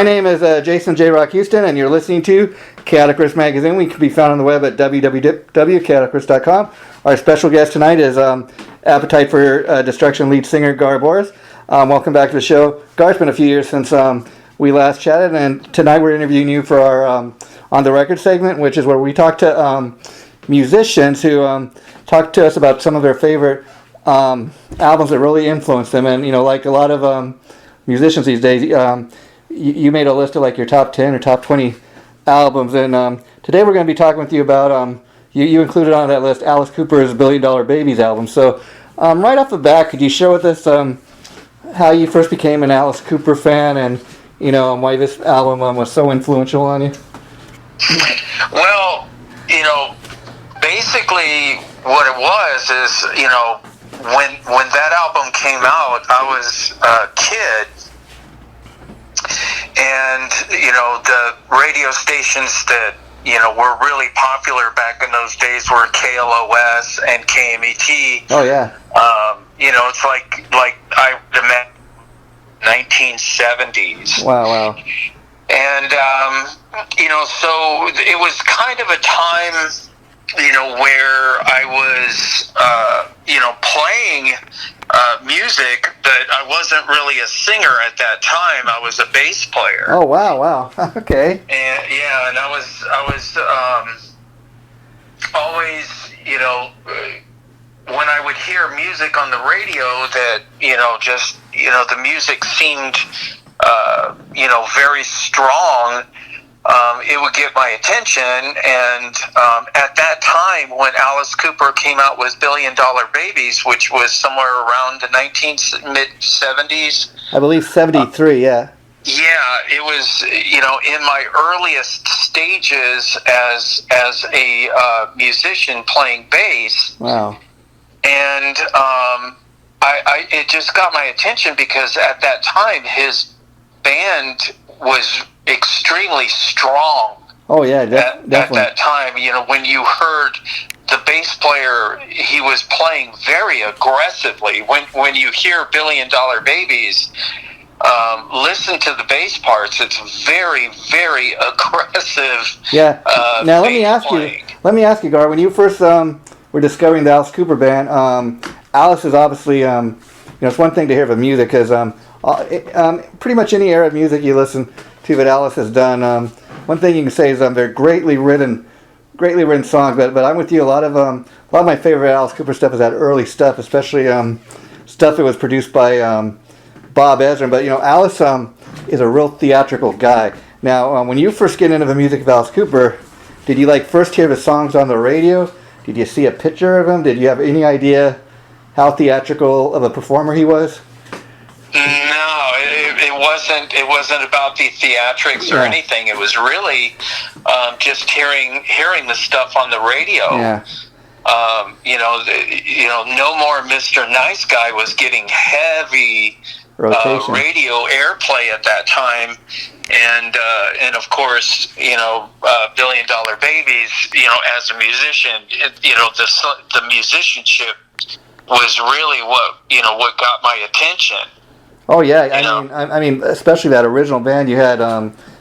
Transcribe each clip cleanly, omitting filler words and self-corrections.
name is Jason J. Rock Houston, and you're listening to Chaotic Riff Magazine. We can be found on the web at www.chaoticriff.com. Our special guest tonight is Appetite for Destruction lead singer Gar Borras. Welcome back to the show. Gar, it's been a few years since we last chatted, and tonight we're interviewing you for our On the Record segment, which is where we talk to musicians who talk to us about some of their favorite albums that really influenced them. And, you know, like a lot of musicians these days, you made a list of like your top 10 or top 20 albums. And today we're going to be talking with you about, you included on that list Alice Cooper's $1 Billion Babies album. So right off the bat, could you share with us how you first became an Alice Cooper fan and, you know, why this album was so influential on you? Well, you know, basically what it was is, you know, when that album came out, I was a kid, and, you know, the radio stations that, you know, were really popular back in those days were KLOS and KMET. Oh, yeah. You know, it's like I remember 1970s. Wow. And, you know, so it was kind of a time, you know, where I was, you know, playing music, but I wasn't really a singer at that time. I was a bass player. Oh, wow. Okay. And, yeah, and I was always, you know, when I would hear music on the radio that, you know, just, you know, the music seemed, you know, very strong, it would get my attention. And at that time, when Alice Cooper came out with $1 Billion Babies, which was somewhere around the mid-70s. I believe 73, yeah. Yeah, it was, you know, in my earliest stages as a musician playing bass. Wow. And it just got my attention because at that time his band was extremely strong. Oh yeah, definitely. At that time, you know, when you heard the bass player, he was playing very aggressively. When you hear $1 Billion Babies, listen to the bass parts. It's very, very aggressive. Yeah. Now let me ask you, Gar. When you first were discovering the Alice Cooper band, Alice is obviously, you know, it's one thing to hear the music because pretty much any era of music you listen to that Alice has done, one thing you can say is they're greatly written songs. But I'm with you. A lot of my favorite Alice Cooper stuff is that early stuff, especially stuff that was produced by Bob Eazrin. But you know, Alice is a real theatrical guy. Now, when you first get into the music of Alice Cooper, did you like first hear the songs on the radio? Did you see a picture of him? Did you have any idea how theatrical of a performer he was? No, it wasn't about the theatrics or anything. It was really just hearing the stuff on the radio. Yeah. You know, No More Mr. Nice Guy was getting heavy radio airplay at that time, and of course, you know, $1 Billion Babies. You know, as a musician, you know, the musicianship was really what got my attention. Oh yeah, I mean, especially that original band. You had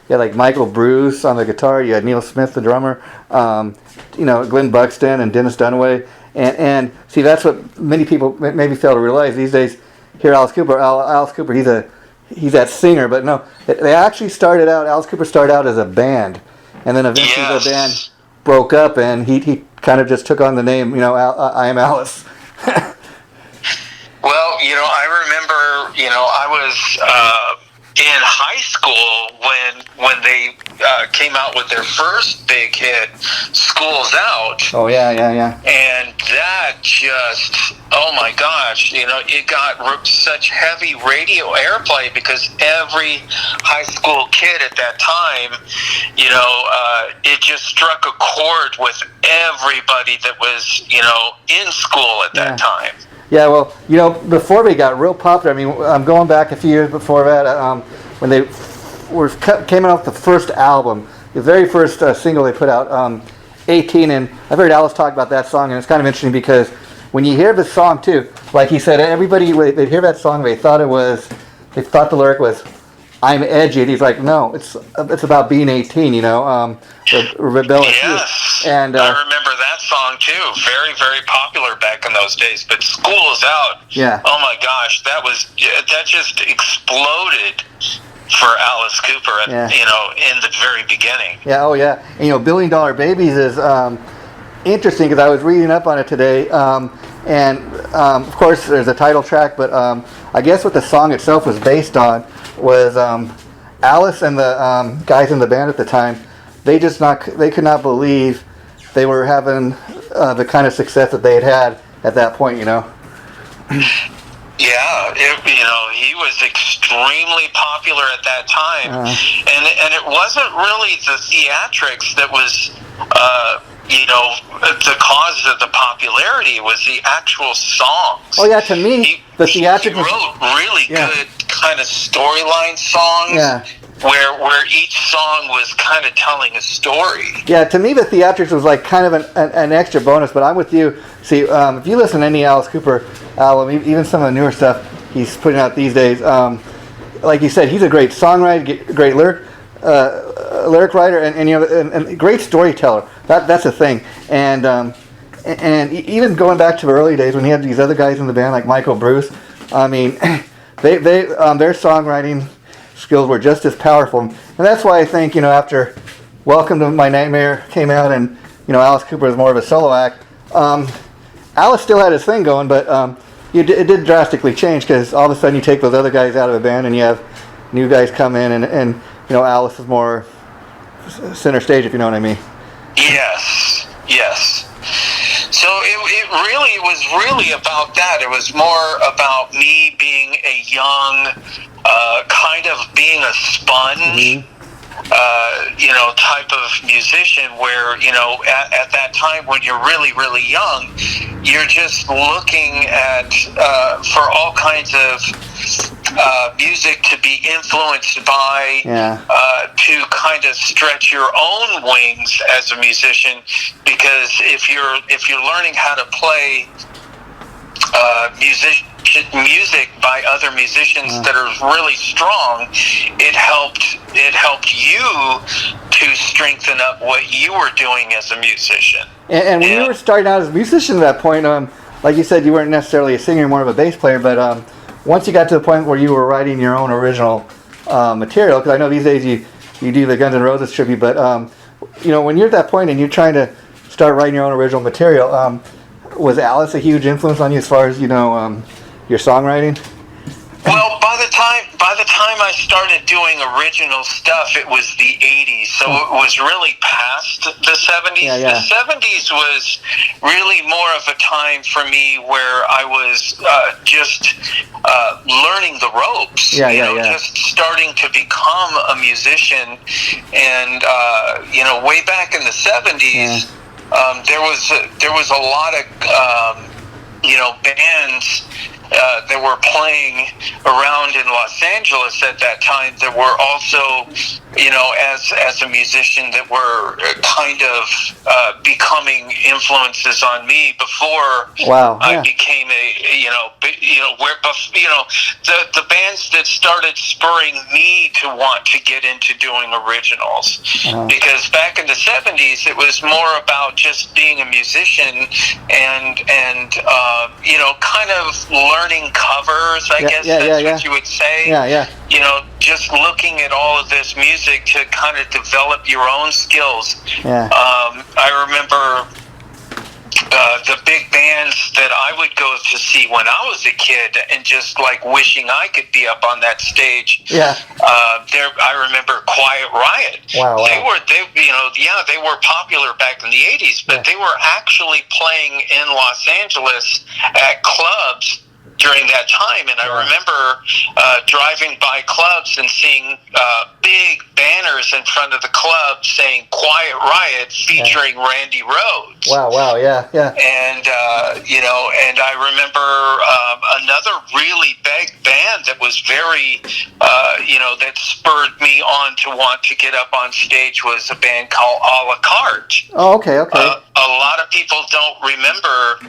like Michael Bruce on the guitar. You had Neil Smith, the drummer. You know, Glenn Buxton and Dennis Dunaway. And see, that's what many people maybe fail to realize these days. Hear Alice Cooper. Alice Cooper, he's that singer, but no, they actually started out. Alice Cooper started out as a band, and then eventually the band broke up, and he kind of just took on the name. You know, I Am Alice. Well, you know, I remember, you know, I was in high school when they came out with their first big hit, School's Out. Oh, yeah. And that just, oh my gosh, you know, it got such heavy radio airplay because every high school kid at that time, you know, it just struck a chord with everybody that was, you know, in school at that time. Yeah, well, you know, before they got real popular, I mean, I'm going back a few years before that, when they came out with the first album, the very first single they put out, 18, and I've heard Alice talk about that song, and it's kind of interesting because when you hear the song too, like he said, everybody, they'd hear that song, they thought the lyric was, I'm edgy, and he's like, no, it's about being 18, rebellious youth. Yes, And I remember that song too. Very, very popular back in those days. But "School Is Out." Yeah. Oh my gosh, that just exploded for Alice Cooper. Yeah. In the very beginning. Yeah. Oh yeah. And, $1 Billion Babies is interesting because I was reading up on it today, of course there's a title track, but I guess what the song itself was based on was Alice and the guys in the band at the time. They could not believe they were having the kind of success that they had at that point. Yeah, he was extremely popular at that time, and it wasn't really the theatrics that was, the cause of the popularity. Was the actual songs. Oh yeah, to me, the theatrics. He wrote really good kind of storyline songs. Yeah. Where each song was kind of telling a story. Yeah, to me the theatrics was like kind of an extra bonus, but I'm with you. See, if you listen to any Alice Cooper album, even some of the newer stuff he's putting out these days, like you said, he's a great songwriter, great lyric writer, and great storyteller. That's a thing. And even going back to the early days when he had these other guys in the band like Michael Bruce, I mean, they their songwriting skills were just as powerful, and that's why I think after Welcome to My Nightmare came out, and Alice Cooper was more of a solo act. Alice still had his thing going, but it did drastically change because all of a sudden you take those other guys out of the band and you have new guys come in, and Alice is more center stage, if you know what I mean. Yes. So it really was really about that. It was more about me being a young, kind of being a sponge, type of musician where, at that time when you're really, really young, you're just looking at, for all kinds of music to be influenced by, to kind of stretch your own wings as a musician, because if you're learning how to play music by other musicians that are really strong, it helped you to strengthen up what you were doing as a musician. And when you were starting out as a musician at that point, like you said, you weren't necessarily a singer, more of a bass player, but once you got to the point where you were writing your own original material, because I know these days you do the Guns N' Roses tribute, but when you're at that point and you're trying to start writing your own original material, was Alice a huge influence on you as far as your songwriting? Well, by the time I started doing original stuff, it was the 80s, so it was really past the 70s. Yeah. The 70s was really more of a time for me where I was just learning the ropes. Just starting to become a musician, and way back in the 70s, there was a lot of bands that were playing around in Los Angeles at that time that were also, as a musician, that were kind of becoming influences on me before I became the bands that started spurring me to want to get into doing originals, because back in the 70s it was more about just being a musician and kind of learning covers, I guess that's what you would say. Just looking at all of this music to kind of develop your own skills. I remember the big bands that I would go to see when I was a kid, and just like wishing I could be up on that stage. I remember Quiet Riot. They were popular back in the 80s, but they were actually playing in Los Angeles at clubs during that time, and I remember driving by clubs and seeing big banners in front of the club saying "Quiet Riot" featuring Randy Rhoads. And and I remember another really big band that was very that spurred me on to want to get up on stage was a band called A La Carte. Oh, okay. A lot of people don't remember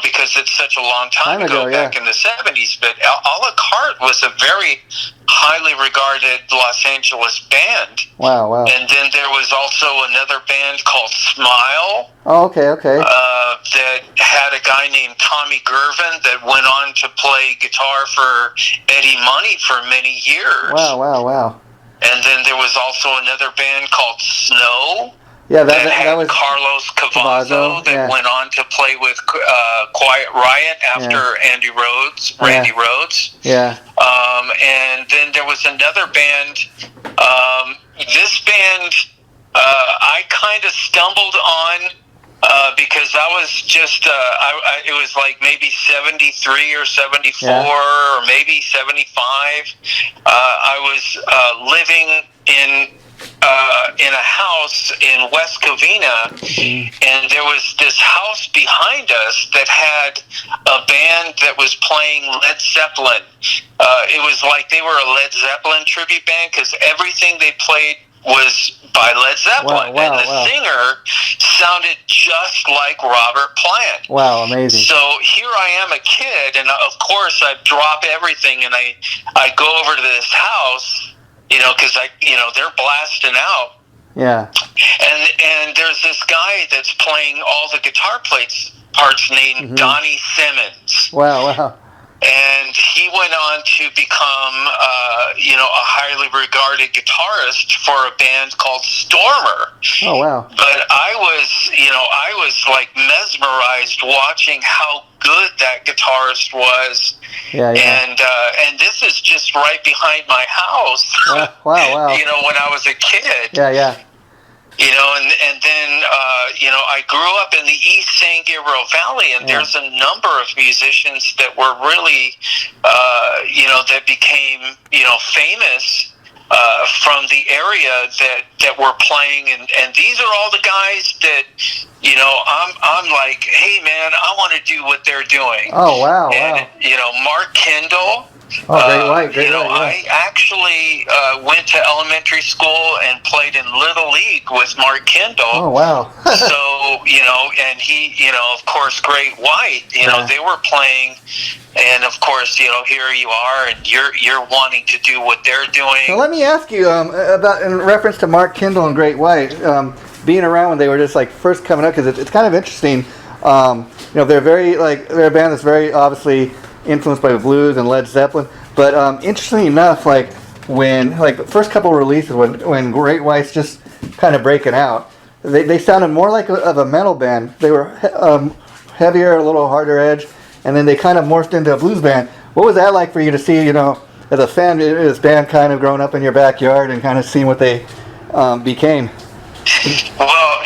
because it's such a long time ago, yeah. back in the 70s. But a la carte was a very highly regarded Los Angeles band. Wow, wow. And then there was also another band called Smile. Oh, okay. That had a guy named Tommy Gervin that went on to play guitar for Eddie Money for many years. Wow. And then there was also another band called Snow. Yeah, that that was Carlos Cavazo that went on to play with Quiet Riot after Randy Rhoads. Yeah. And then there was another band. This band I kind of stumbled on because I was just, it was like maybe 73 or 74 or maybe 75. I was living in a house in West Covina, and there was this house behind us that had a band that was playing Led Zeppelin. It was like they were a Led Zeppelin tribute band because everything they played was by Led Zeppelin, and the singer sounded just like Robert Plant. Wow, amazing. So here I am, a kid, and of course I drop everything and I go over to this house, because they're blasting out. Yeah. And there's this guy that's playing all the guitar parts named Donnie Simmons. Wow. And he went on to become, a highly regarded guitarist for a band called Stormer. Oh, wow. But I was like mesmerized watching how good that guitarist was. Yeah. And this is just right behind my house. Wow. When I was a kid. Yeah. And then, I grew up in the East San Gabriel Valley, and there's a number of musicians that were really, that became, famous from the area that were playing. And these are all the guys that, I'm like, hey, man, I want to do what they're doing. Oh, wow. And, Mark Kendall. Great White. I actually went to elementary school and played in Little League with Mark Kendall. Oh, wow. So, and he, of course, Great White, they were playing, and of course, here you are, and you're wanting to do what they're doing. So let me ask you about, in reference to Mark Kendall and Great White, being around when they were just like first coming up, because it's kind of interesting. They're they're a band that's very obviously influenced by blues and Led Zeppelin, but interestingly enough, when the first couple of releases, when Great White's just kind of breaking out, they sounded more like of a metal band. They were heavier, a little harder edge, and then they kind of morphed into a blues band. What was that like for you to see, as a fan, this band kind of growing up in your backyard and kind of seeing what they became? Well,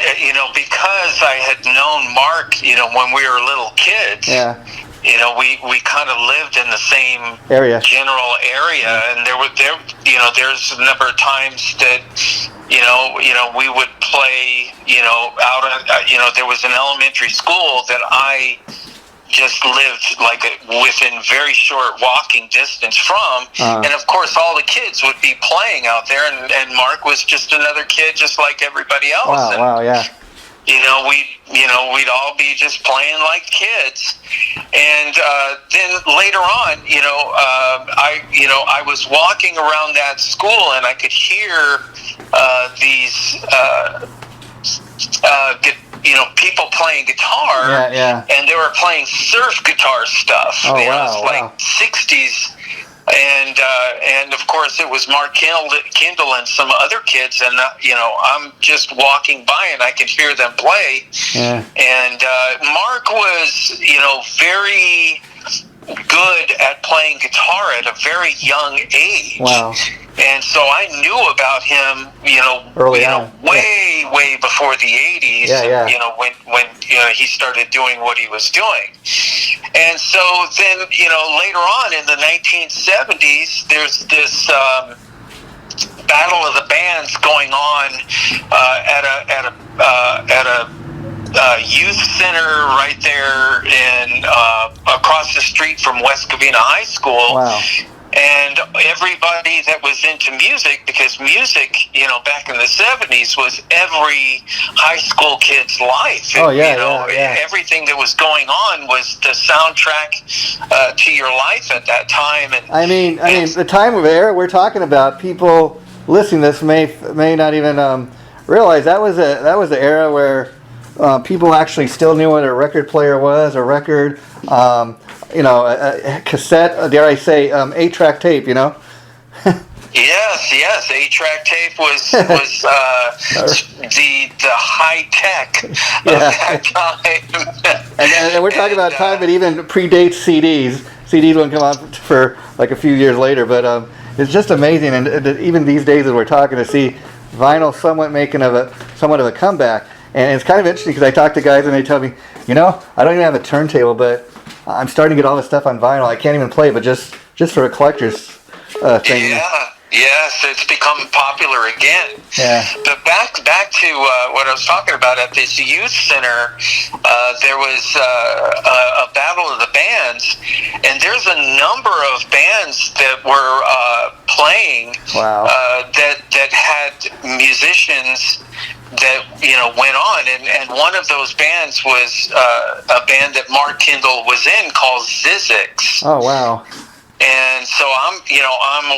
because I had known Mark, when we were little kids. Yeah. We kind of lived in the same general area, and there's a number of times that, we would play, out of, there was an elementary school that I just lived within very short walking distance from, and of course all the kids would be playing out there, and Mark was just another kid just like everybody else. Wow, yeah. We'd all be just playing like kids, and then later on, I was walking around that school, and I could hear these, people playing guitar, and they were playing surf guitar stuff. Oh, It was 60s. And of course it was Mark Kendall and some other kids, and I'm just walking by and I could hear them play. Yeah. And Mark was way good at playing guitar at a very young age. Wow. And so I knew about him, Early on. way before the 80s, when he started doing what he was doing. And so then, later on in the 1970s, there's this battle of the bands going on at a youth center right there in across the street from West Covina High School. Wow. And everybody that was into music, because music, back in the 70s was every high school kid's life. Everything that was going on was the soundtrack to your life at that time. And I mean, the time of era we're talking about, people listening to this may not even realize that was the era where people actually still knew what a record player was, a record. A cassette, dare I say, 8-track tape, Yes, 8-track tape was the high tech of that time. and we're talking about time that even predates CDs. CDs wouldn't come out for like a few years later, but it's just amazing. And even these days, as we're talking, to see vinyl somewhat of a comeback. And it's kind of interesting because I talk to guys and they tell me, I don't even have a turntable, but I'm starting to get all this stuff on vinyl. I can't even play it, but just for a collector's thing. Yeah, yes, it's become popular again. Yeah. But back to what I was talking about at this youth center, there was a battle of the bands, and there's a number of bands that were playing. Wow. That had musicians that went on, and one of those bands was a band that Mark Kindle was in called Zizix. Oh wow! And so I'm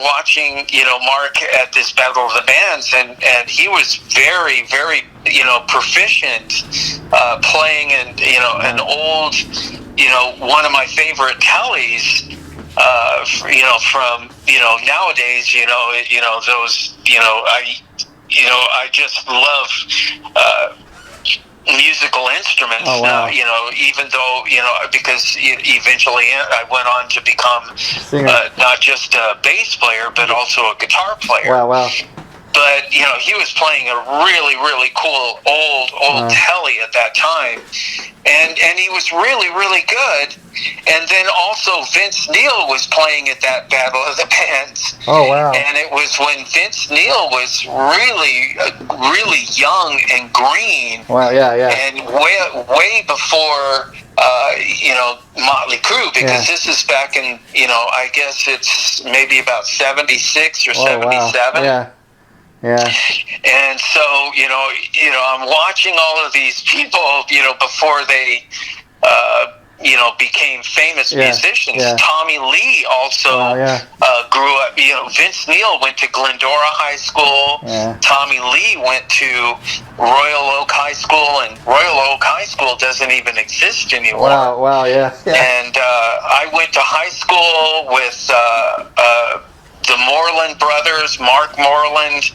watching Mark at this battle of the bands, and he was very, very proficient playing an old one of my favorite tellies. From nowadays those I just love musical instruments. Oh, wow. Even though because eventually I went on to become not just a bass player but also a guitar player. Wow. But he was playing a really, really cool old telly at that time, and he was really, really good. And then also Vince Neil was playing at that battle of the bands. Oh wow! And it was when Vince Neil was really, really young and green. Wow, yeah. And way before Motley Crue, because this is back in I guess it's maybe about 76 or 77. Wow. Yeah. And so, I'm watching all of these people, before they, became famous musicians. Yeah. Tommy Lee also grew up. Vince Neil went to Glendora High School. Yeah. Tommy Lee went to Royal Oak High School, and Royal Oak High School doesn't even exist anymore. Wow, yeah. And I went to high school with the Moreland brothers. Mark Moreland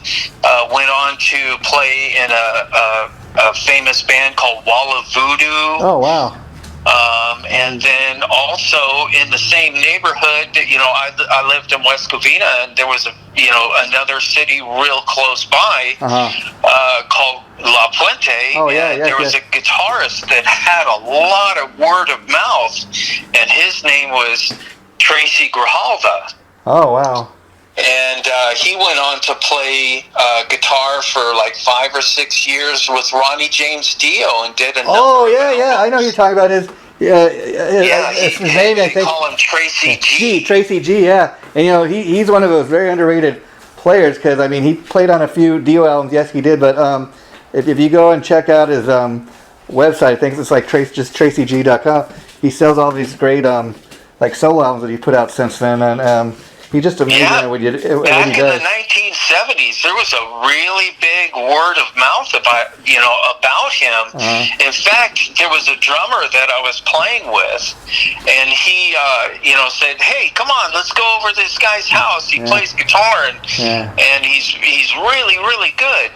went on to play in a famous band called Wall of Voodoo. Oh, wow. And then also in the same neighborhood, I lived in West Covina, and there was another city real close by called La Puente. Oh, yeah, there was a guitarist that had a lot of word of mouth, and his name was Tracy Grijalva. Oh, wow. And he went on to play guitar for like 5 or 6 years with Ronnie James Dio, and did a number of albums. I know you're talking about his his name. I think call him Tracy G. Tracy G. Yeah, and he's one of those very underrated players, because he played on a few Dio albums. Yes, he did. But if you go and check out his website, I think it's like just tracyg.com. He sells all these great like solo albums that he put out since then, and he's just amazing at what he does. Back in the 1970s, there was a really big word of mouth about him. In fact, there was a drummer that I was playing with, and he said, "Hey, come on, let's go over to this guy's house. He plays guitar, and he's really, really good."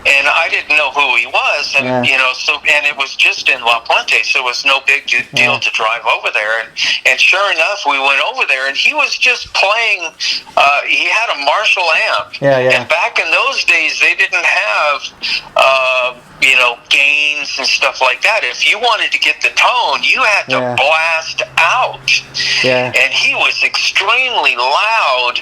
And I didn't know who he was, and and it was just in La Puente, so it was no big deal to drive over there. And sure enough, we went over there, and he was just playing. He had a Marshall amp, and back in those days, they didn't have gains and stuff like that. If you wanted to get the tone, you had to blast out. And he was extremely loud,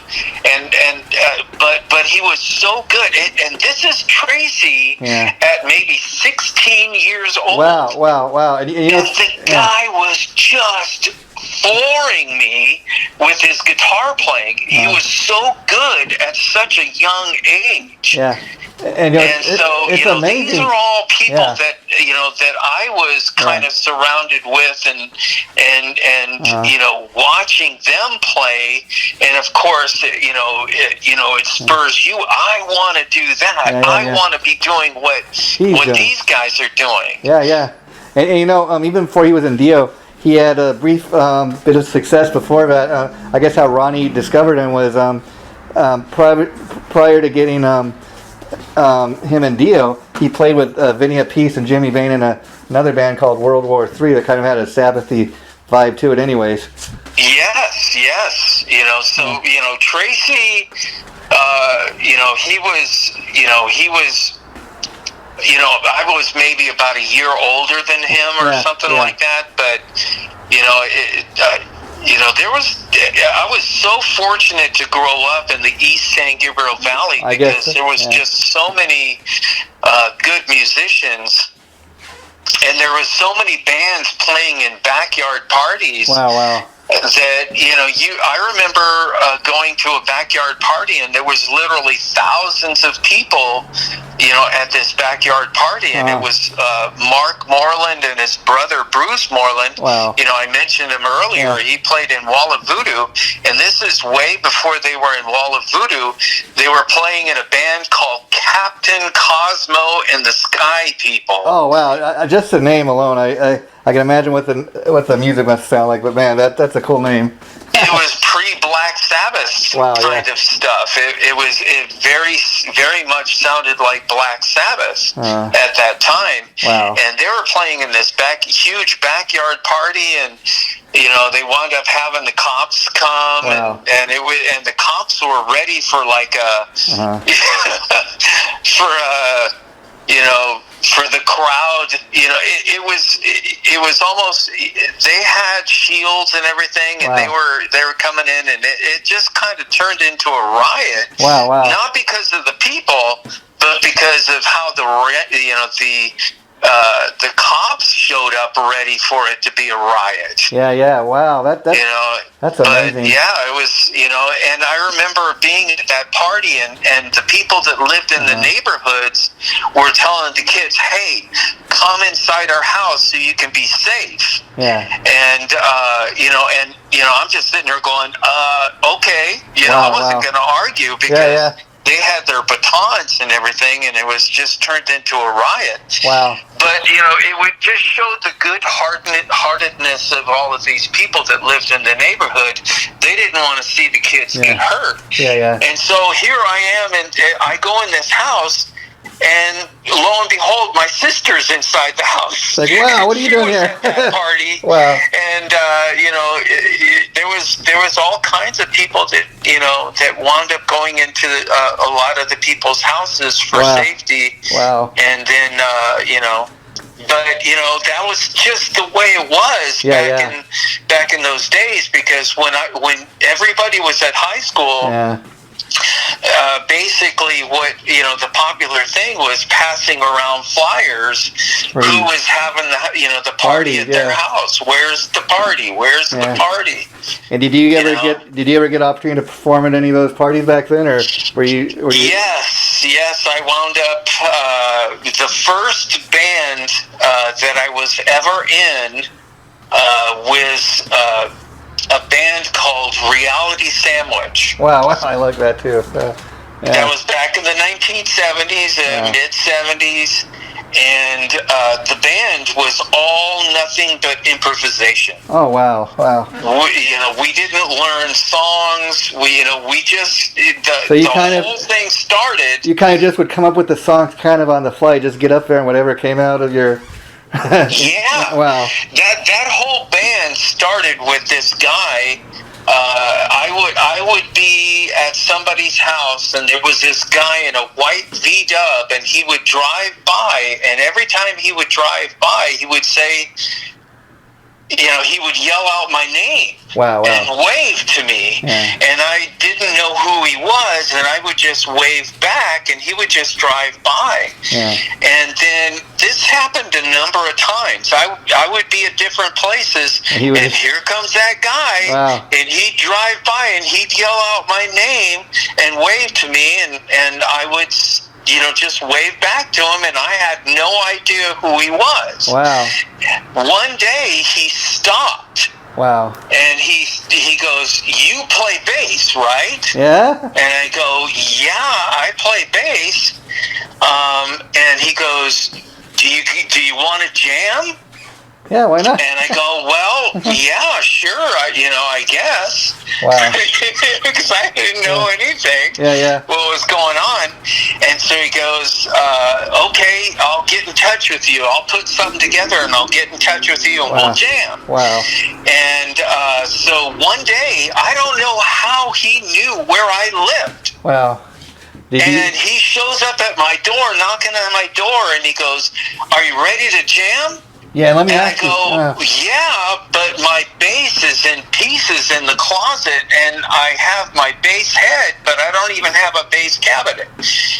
but he was so good. And this is Tracy at maybe 16 years old. Wow. And the guy was just flooring me with his guitar guitar playing. He was so good at such a young age. Yeah. And, it's amazing. These are all people that that I was kind of surrounded with, and watching them play, and of course, it spurs you. I want to do that. I want to be doing what these guys are doing. Yeah, yeah. And even before he was in Dio, he had a brief bit of success before that. I guess how Ronnie discovered him was prior to getting him and Dio, he played with Vinny Appice and Jimmy Bain in another band called World War III that kind of had a Sabbathy vibe to it anyways. Yes. Tracy, he was I was maybe about a year older than him or something like that, but I was so fortunate to grow up in the East San Gabriel Valley because there was just so many good musicians, and there was so many bands playing in backyard parties. Wow. That I remember going to a backyard party, and there was literally thousands of people at this backyard party, and it was Mark Moreland and his brother Bruce Moreland. Wow. I mentioned him earlier. He played in Wall of Voodoo, and this is way before they were in Wall of Voodoo. They were playing in a band called Captain Cosmo and the Sky People. Oh wow! Just the name alone, I can imagine what the music must sound like. But man, that's a cool name. It was pre-Black Sabbath kind of stuff. It very much sounded like Black Sabbath at that time. Wow. And they were playing in this huge backyard party, and they wound up having the cops come, and the cops were ready for like for the crowd. It was almost, they had shields and everything, and they were coming in, and it just kind of turned into a riot. Wow. Not because of the people, but because of how the cops showed up ready for it to be a riot. Yeah. Wow. That's amazing. But it was, and I remember being at that party, and the people that lived in the neighborhoods were telling the kids, "Hey, come inside our house so you can be safe." Yeah. And I'm just sitting there going, okay. I wasn't going to argue because they had their batons and everything, and it was just turned into a riot. Wow. But, it would just show the good-heartedness of all of these people that lived in the neighborhood. They didn't want to see the kids get hurt. Yeah. And so here I am, and I go in this house, and lo and behold, my sister's inside the house. Like, wow, what are you doing here? At that party. Wow. And there was all kinds of people that that wound up going into a lot of the people's houses for safety. Wow. And then but that was just the way it was back in those days, because when everybody was at high school. Yeah. Basically what the popular thing was passing around flyers. Who was having the party at their house? Where's the party? Where's the party? And did you ever get opportunity to perform at any of those parties back then, or were you? Yes, I wound up the first band that I was ever in was a band called Reality Sandwich. Wow, I like that too. That was back in the 1970s, mid-70s, and the band was all nothing but improvisation. Oh wow! We didn't learn songs. We just whole thing started. You kind of just would come up with the songs kind of on the fly, just get up there and whatever came out of your. Wow. That whole band started with this guy. I would be at somebody's house, and there was this guy in a white V-dub, and he would drive by, and every time he would drive by, he would say, he would yell out my name. Wow. And wave to me. Yeah. And I did didn't know who he was, and I would just wave back, and he would just drive by. Yeah. And then this happened a number of times. I would be at different places, and here comes that guy, wow. and he'd drive by, and he'd yell out my name and wave to me, and I would, just wave back to him, and I had no idea who he was. Wow. One day, he stopped. Wow. And he goes, "You play bass, right?" Yeah. And I go, "Yeah, I play bass." And he goes, "Do you want to jam?" Yeah, why not? And I go, "Well, yeah, sure. I guess." Wow. Because I didn't know anything. Yeah. What was going on? And so he goes, "Okay, I'll get in touch with you. I'll put something together, and I'll get in touch with you, and we'll jam." Wow. And so one day, I don't know how he knew where I lived. Wow. He shows up at my door, knocking on my door, and he goes, "Are you ready to jam?" Yeah, let me ask you. And I go, "Yeah, but my bass is in pieces in the closet, and I have my bass head, but I don't even have a bass cabinet."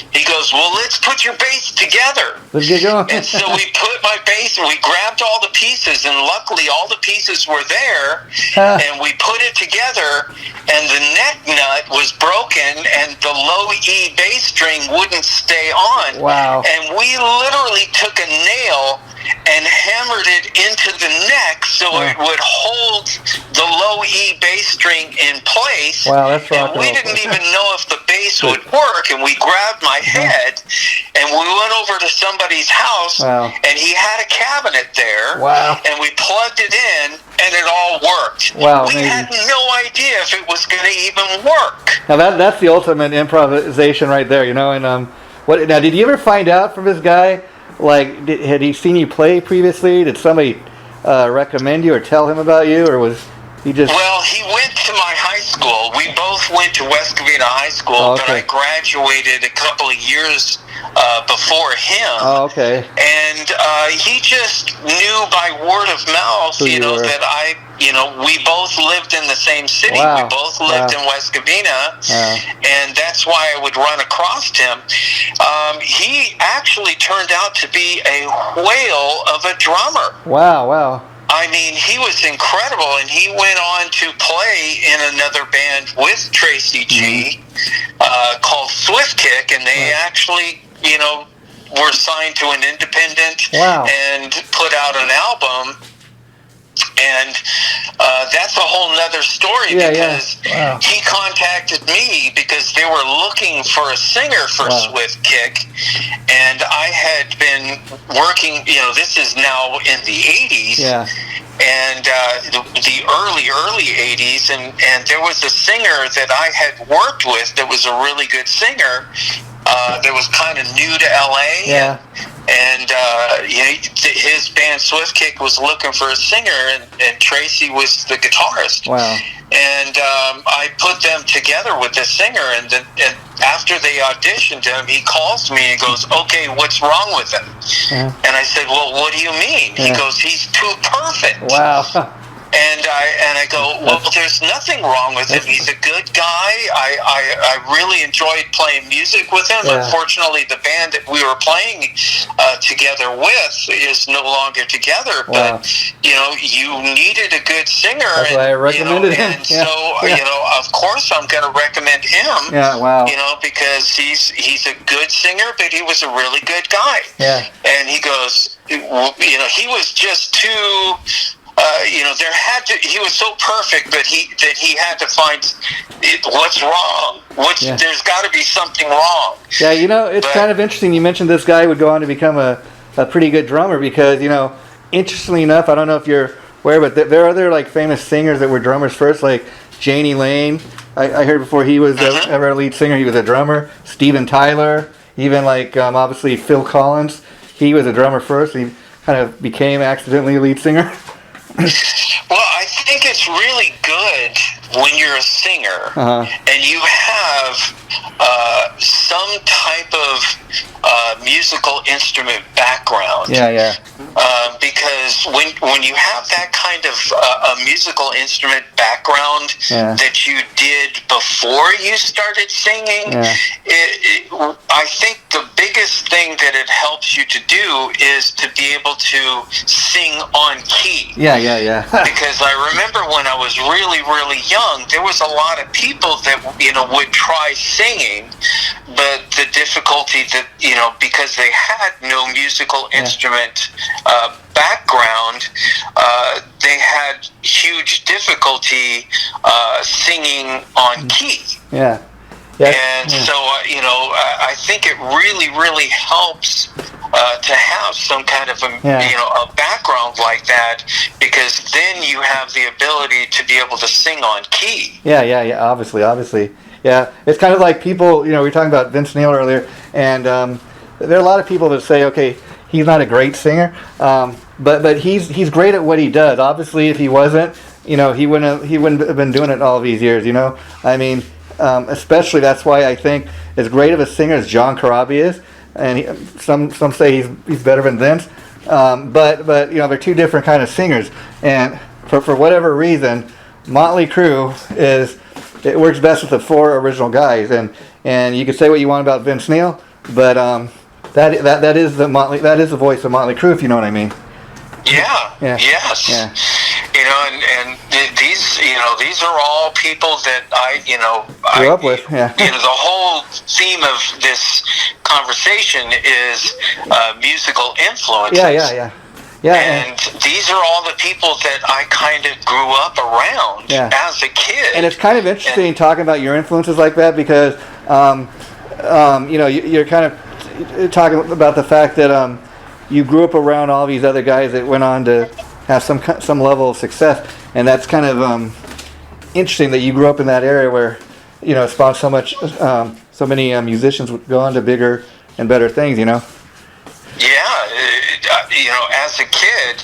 He goes, "Well, let's put your bass together." Let's get going. And so we put my bass, and we grabbed all the pieces, and luckily all the pieces were there, and we put it together, and the neck nut was broken, and the low E bass string wouldn't stay on. Wow. And we literally took a nail and hammered it into the neck so it would hold the low E bass string in place. Wow, that's rock and we didn't even know if the bass would work, and we grabbed my head, and we went over to somebody's house, and he had a cabinet there, and we plugged it in, and it all worked. Wow, we had no idea if it was going to even work. Now that's the ultimate improvisation right there, and now did you ever find out from this guy? Like, had he seen you play previously? Did somebody recommend you or tell him about you, or was he just... Well, he went to my high school. We both went to West Covina High School, but I graduated a couple of years before him. Oh, okay. And he just knew by word of mouth, that we both lived in the same city. Wow. We both lived in West Covina, and that's why I would run across him. He actually turned out to be a whale of a drummer. Wow. I mean, he was incredible, and he went on to play in another band with Tracy G called Swift Kick, and they actually, were signed to an independent and put out an album. And that's a whole nother story because he contacted me because they were looking for a singer for Swift Kick, and I had been working, this is now in the 80s, and the early 80s, and there was a singer that I had worked with that was a really good singer that was kind of new to LA. And his band Swift Kick was looking for a singer, and Tracy was the guitarist. Wow. And I put them together with the singer, and after they auditioned him, he calls me and goes, "Okay, what's wrong with him?" And I said, "Well, what do you mean?" He goes, "He's too perfect." Wow. And I go, "Well, there's nothing wrong with him. He's a good guy. I really enjoyed playing music with him. Unfortunately, the band that we were playing together with is no longer together. But you needed a good singer. That's why I recommended him. And so of course, I'm going to recommend him. Yeah, wow. Because he's a good singer, but he was a really good guy. Yeah. And he goes, he was just too." He was so perfect, but he had to find what's wrong. There's got to be something wrong. Yeah, it's kind of interesting. You mentioned this guy would go on to become a pretty good drummer because, interestingly enough, I don't know if you're aware, but there are other famous singers that were drummers first, like Janie Lane. I heard before he was ever a lead singer, he was a drummer. Steven Tyler, even obviously Phil Collins, he was a drummer first. He kind of became accidentally a lead singer. Well, I think it's really good when you're a singer and you have some type of musical instrument background. Because when you have that kind of a musical instrument background that you did before you started singing, I think the biggest thing that it helps you to do is to be able to sing on key. Because I remember when I was really, really young, there was a lot of people that, would try singing, but the difficulty that, because they had no musical instrument background, they had huge difficulty singing on key. So, I think it really, really helps to have some kind of a background like that, because then you have the ability to be able to sing on key. Obviously. Yeah, it's kind of like people, we were talking about Vince Neil earlier, and there are a lot of people that say, okay, he's not a great singer, but he's great at what he does. Obviously, if he wasn't, he wouldn't have been doing it all these years. I mean, especially that's why I think as great of a singer as John Corabi is, and some say he's better than Vince, but they're two different kind of singers, and for whatever reason, Motley Crue it works best with the four original guys, and you can say what you want about Vince Neil, but that is the voice of Motley Crue, if you know what I mean. Yes. And these are all people that I grew up with. The whole theme of this conversation is musical influences. And these are all the people that I kind of grew up around as a kid. And it's kind of interesting talking about your influences like that, because you're kind of talking about the fact that you grew up around all these other guys that went on to have some level of success, and that's kind of interesting that you grew up in that area where it spawned so many musicians would go on to bigger and better things. As a kid,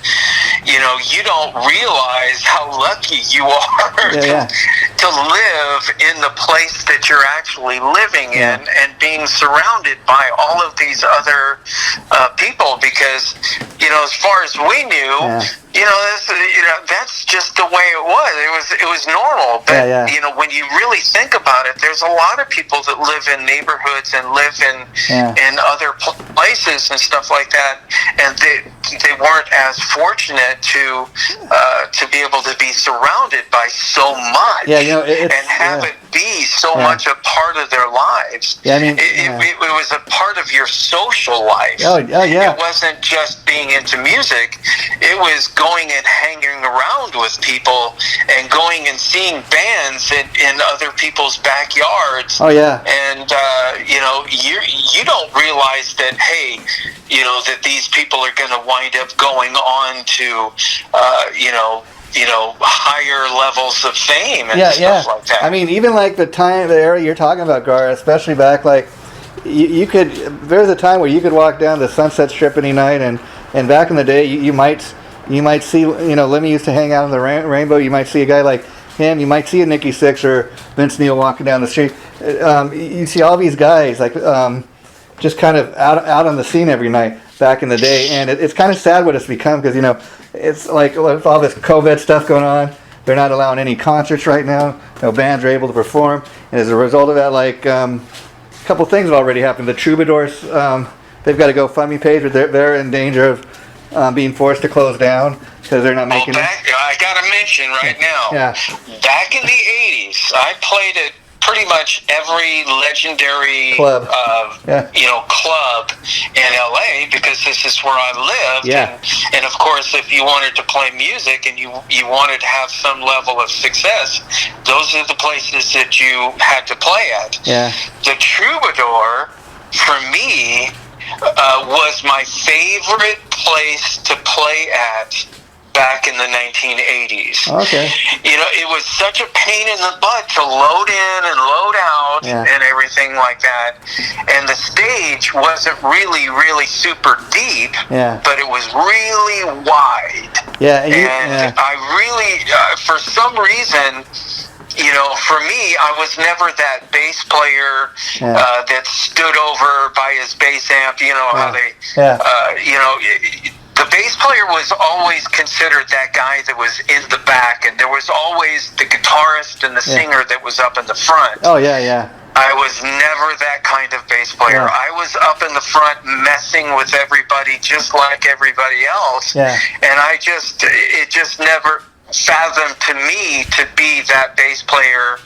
you don't realize how lucky you are to live in the place that you're actually living in and being surrounded by all of these other people, because, as far as we knew, that's just the way it was. It was normal. But, when you really think about it, there's a lot of people that live in neighborhoods and live in other places and stuff like that, and they weren't as fortunate to be able to be surrounded by so much and have it be so much a part of their lives. It was a part of your social life. It wasn't just being into music. It was going and hanging around with people and going and seeing bands in other people's backyards. And you don't realize that, hey, that these people are going to wind up going on to higher levels of fame and stuff like that. I mean, even like the era you're talking about, Gar, especially back, like there's a time where you could walk down the Sunset Strip any night, and back in the day, you might see, Lemmy used to hang out on the Rainbow. You might see a guy like him. You might see a Nikki Sixx or Vince Neil walking down the street. You see all these guys like just kind of out on the scene every night back in the day, and it's kind of sad what it's become, because it's like with all this COVID stuff going on, they're not allowing any concerts right now. No bands are able to perform, and as a result of that, like a couple things have already happened. The Troubadours, they've got a GoFundMe page, but they're in danger of being forced to close down because they're not making it. I gotta mention right now. Back in the '80s, I played at pretty much every legendary club, club in LA, because this is where I lived. And of course, if you wanted to play music and you wanted to have some level of success, those are the places that you had to play at. The Troubadour, for me, was my favorite place to play at back in the 1980s. It was such a pain in the butt to load in and load out and everything like that. And the stage wasn't really, really super deep, but it was really wide. I really, for some reason, for me, I was never that bass player that stood over by his bass amp. You know how they, the bass player was always considered that guy that was in the back, and there was always the guitarist and the singer that was up in the front. Oh, yeah. I was never that kind of bass player. I was up in the front messing with everybody just like everybody else. Yeah. And it just never fathomed to me to be that bass player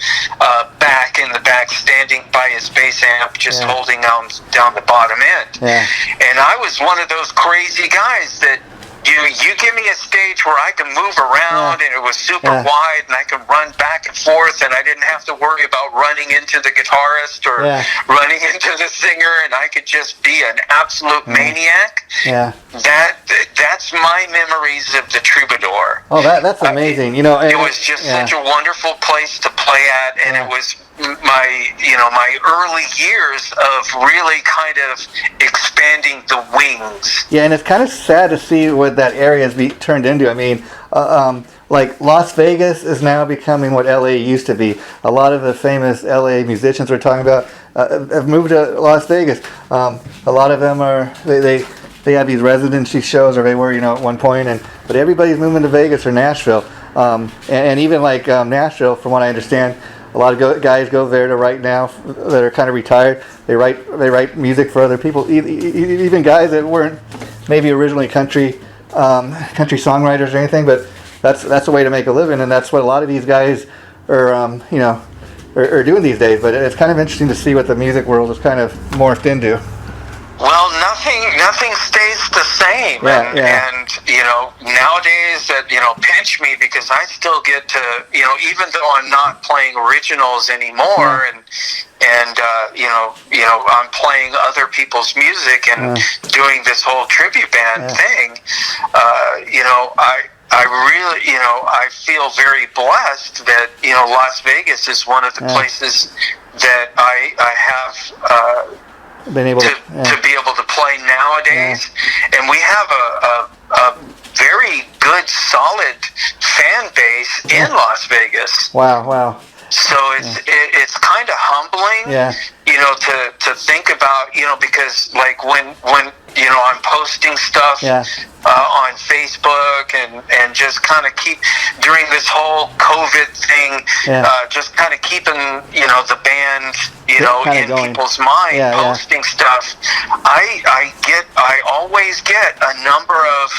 back in the back, standing by his bass amp, just holding down the bottom end. Yeah. And I was one of those crazy guys that you give me a stage where I can move around and it was super wide and I can run back and forth and I didn't have to worry about running into the guitarist or running into the singer, and I could just be an absolute maniac. Yeah. That's my memories of the Troubadour. Oh, that's amazing. It was just such a wonderful place to play at, and it was my early years of really kind of expanding the wings. Yeah, and it's kind of sad to see what that area has turned into. I mean, like Las Vegas is now becoming what LA used to be. A lot of the famous LA musicians we're talking about have moved to Las Vegas. A lot of them are they have these residency shows, or they were at one point, but everybody's moving to Vegas or Nashville, and even like Nashville, from what I understand. A lot of guys go there to write now that are kind of retired. They write music for other people, even guys that weren't maybe originally country songwriters or anything. But that's a way to make a living, and that's what a lot of these guys are doing these days. But it's kind of interesting to see what the music world has kind of morphed into. Well, nothing stays the same, and nowadays that pinch me, because I still get to even though I'm not playing originals anymore, and I'm playing other people's music and doing this whole tribute band thing. I really I feel very blessed that Las Vegas is one of the places that I have. Been able to be able to play nowadays, and we have a very good, solid fan base in Las Vegas. Wow. So it's kind of humbling, to think about, because like when I'm posting stuff on Facebook and just kind of keep during this whole COVID thing, just kind of keeping the band in people's mind, posting stuff. I always get a number of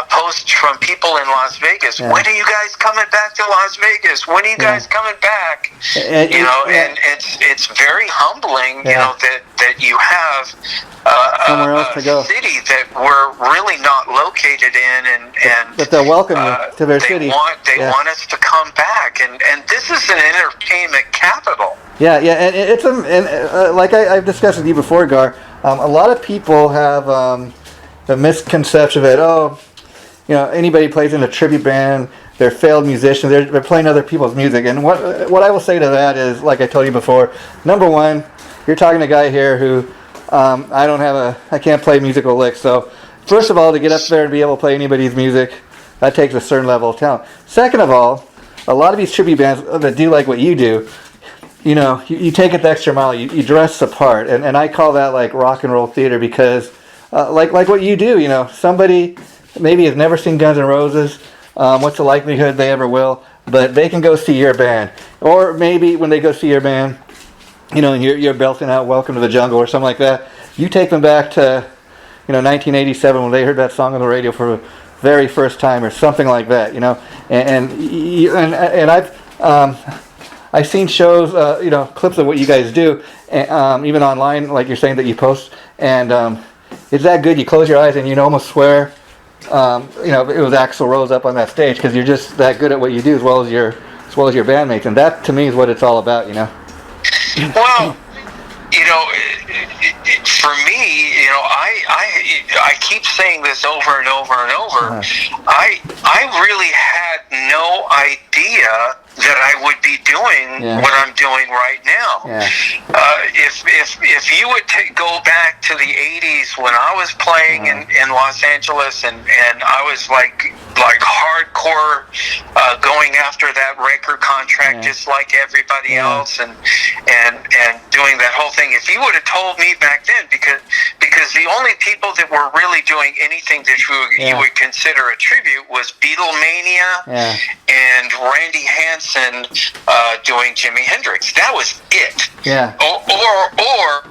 posts from people in Las Vegas. When are you guys coming back to Las Vegas? When are you guys coming back? And it's very humbling, that you have somewhere else to go. City that we're really not located in, and but they'll welcome you to their city. They want us to come back, and this is an entertainment capital. Yeah, and it's like I've discussed with you before, Gar. A lot of people have the misconception that anybody plays in a tribute band, they're failed musicians, they're playing other people's music. And what I will say to that is, like I told you before, number one, you're talking to a guy here who I can't play musical licks. So first of all, to get up there and be able to play anybody's music, that takes a certain level of talent. Second of all, a lot of these tribute bands that do like what you do, you take it the extra mile, you dress the part, and I call that like rock and roll theater, because like what you do, somebody maybe has never seen Guns N' Roses, what's the likelihood they ever will, but they can go see your band, or maybe when they go see your band, and you're belting out "Welcome to the Jungle" or something like that, you take them back to 1987 when they heard that song on the radio for the very first time or something like that, and I've seen shows, clips of what you guys do, even online, like you're saying that you post, and it's that good. You close your eyes and you almost swear, it was Axl Rose up on that stage, because you're just that good at what you do, as well as your bandmates, and that to me is what it's all about, Well, for me, I keep saying this over and over and over. I really had no idea that I would be doing what I'm doing right now. Yeah. If you would go back to the 80s when I was playing in Los Angeles and I was like hardcore going after that record contract just like everybody else and doing that whole thing. If you would have told me back then, because the only people that were really doing anything that you would consider a tribute was Beatlemania and Randy Hansen doing Jimi Hendrix. That was it. Yeah. Or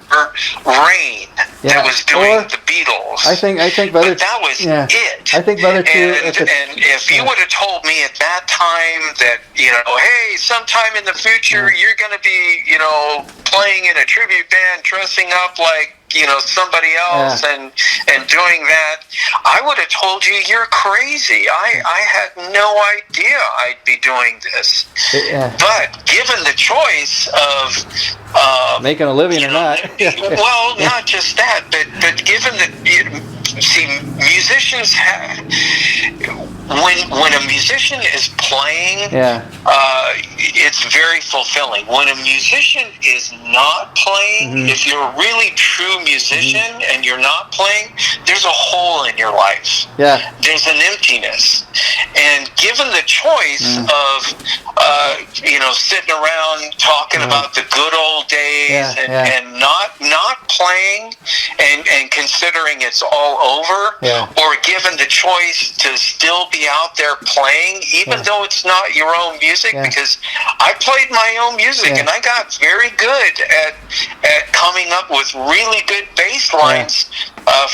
Rain that was doing the Beatles. I think Brother. But that was it. I think Brother too. And if you would have told me at that time that, hey, sometime in the future you're going to be, playing in a tribute band, dressing up like, somebody else and doing that, I would have told you you're crazy. I had no idea I'd be doing this. But given the choice of making a living or not. Well, not just that, but given that, musicians have, when a musician is playing, it's very fulfilling. When a musician is not playing, if you're a really true musician and you're not playing, there's a hole in your life. Yeah. There's an emptiness. And given the choice of, sitting around talking about the good old days and not playing and considering it's all over, or given the choice to still be out there playing, even though it's not your own music, because I played my own music and I got very good at coming up with really good bass lines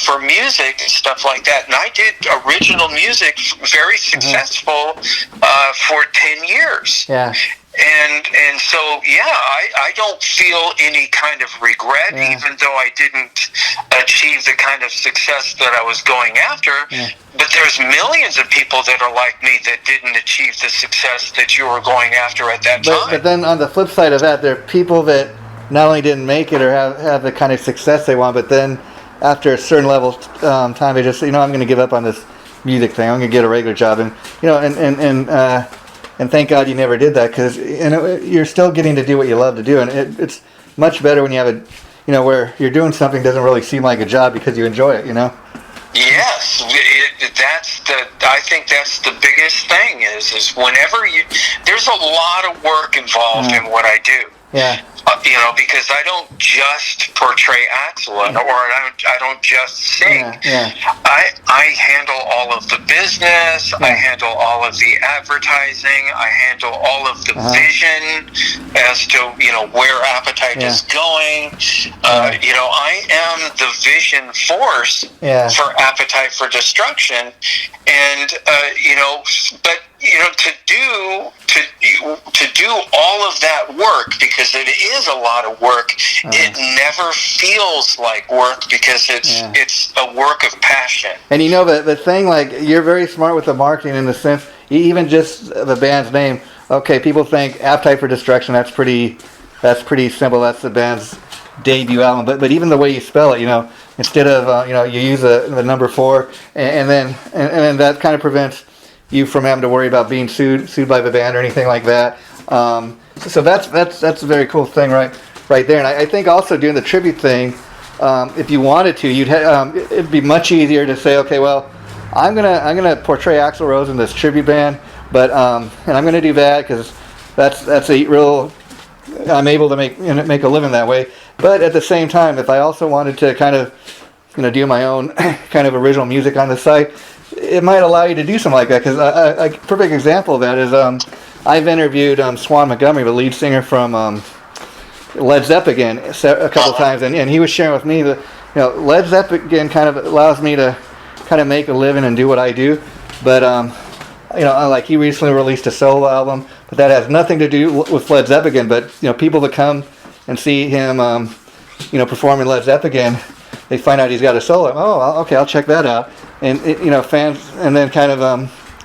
for music and stuff like that. And I did original music, very successful for 10 years. Yeah. And so, I don't feel any kind of regret, even though I didn't achieve the kind of success that I was going after. But there's millions of people that are like me that didn't achieve the success that you were going after at that time. But then on the flip side of that, there are people that not only didn't make it or have the kind of success they want, but then after a certain level of time, they just say, I'm going to give up on this music thing. I'm going to get a regular job. And thank God you never did that, because you're still getting to do what you love to do, and it's much better when you have where you're doing something doesn't really seem like a job because you enjoy it. Yes, I think that's the biggest thing is whenever there's a lot of work involved in what I do. Yeah. Because I don't just portray Axel, or I don't just sing. I handle all of the business. I handle all of the advertising. I handle all of the vision as to where Appetite is going. I am the vision force for Appetite for Destruction, and but to do all of that work, because it is a lot of work, it never feels like work because it's a work of passion. And the thing, like, you're very smart with the marketing in the sense, even just the band's name. Okay, people think Appetite for Destruction. That's pretty simple. That's the band's debut album. But even the way you spell it, instead of you use the number 4, and then that kind of prevents you from having to worry about being sued by the band or anything like that. So that's a very cool thing right there. And I think also doing the tribute thing, if you wanted to, it'd be much easier to say, okay, well, I'm gonna portray Axl Rose in this tribute band, but and I'm gonna do that because that's a real. I'm able to make a living that way. But at the same time, if I also wanted to kind of do my own kind of original music on the site, it might allow you to do something like that. Because a perfect example of that is I've interviewed Swan Montgomery, the lead singer from Led Zeppelin, a couple times, and he was sharing with me that Led Zeppelin kind of allows me to kind of make a living and do what I do. But like he recently released a solo album, but that has nothing to do with Led Zeppelin. But people that come and see him, perform in Led Zeppelin, they find out he's got a solo. Oh, okay, I'll check that out. And fans, and then kind of